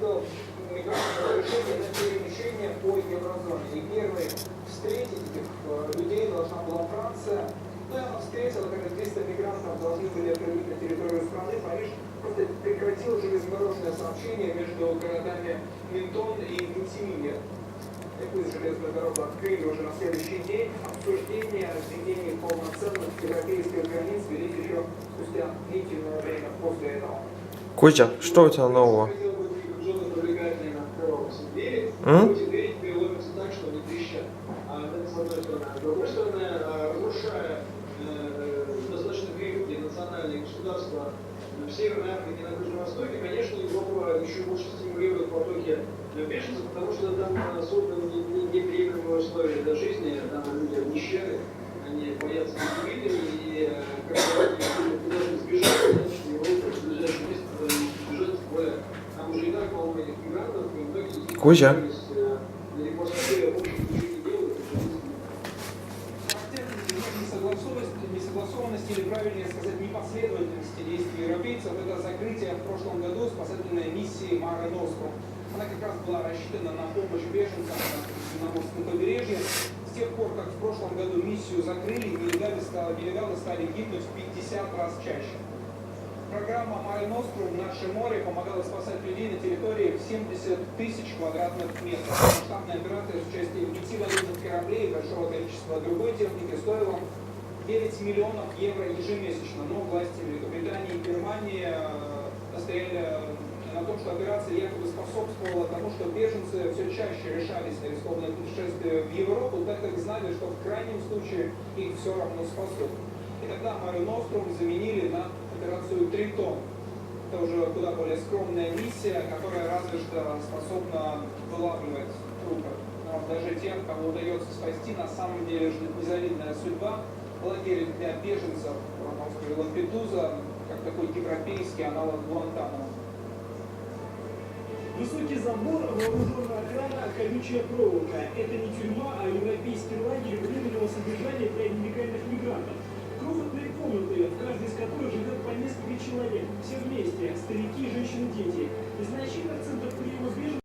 предлагал решение на перемещение по еврозоне. И первой встретить этих людей должна была Франция. Но она встретила, когда 300 мигрантов должны были прибыть на территорию страны. Париж просто прекратил железнодорожное сообщение между городами Ментон и Вентимиле. Такую железную дорогу открыли уже на следующий день. Обсуждение о введении полноценных европейских границ велись еще спустя длительное время после этого. Кузя, что у тебя нового? Эти двери теперь ломятся так, что они трещат. Это с одной стороны. С другой стороны, разрушая достаточно крепкие национальные государства в Северной Африке и на Ближнем Востоке, конечно, Европа еще больше стимулирует потоки беженцев, потому что там созданы неприемлемые условия для жизни, там люди обнищали, они боятся эпидемии, и когда они должны сбежать, значит, Европа в ближайшее место, куда они сбежать, тем более там уже и так полно этих мигрантов, и многие из них Кузя. далеко смотрели, в общем, ничего не делают. Несогласованности или, правильнее сказать, непоследовательности действий европейцев – это закрытие в прошлом году спасательной миссии Mare Nostrum. Она как раз была рассчитана на помощь беженцам на Средиземноморском побережье. С тех пор, как в прошлом году миссию закрыли, нелегалы стали гибнуть в 50 раз чаще. Программа Mare Nostrum «Наше море» помогала спасать людей на территории в 70 тысяч квадратных метров. Масштабная операция с участием 5 военных кораблей и большого количества другой техники стоила 9 миллионов евро ежемесячно. Но власти Великобритании и Германии настояли на том, что операция якобы способствовала тому, что беженцы все чаще решались на рискованное путешествие в Европу, так как знали, что в крайнем случае их все равно спасут. И тогда Mare Nostrum заменили на операцию Тритон. Это уже куда более скромная миссия, которая разве что способна вылавливать трупы. Но даже тех, кого удается спасти, на самом деле ждет незавидная судьба. Лагерь для беженцев на острове Лампедуза, как такой европейский аналог Гуантанамо. Высокий забор, вооруженная охрана, колючая проволока. Это не тюрьма, а европейский лагерь временного содержания для нелегальных мигрантов. Крохотные комнаты, в каждой из которых живет по несколько человек. Все вместе, старики, женщины, дети. Значительных центров приема беженцев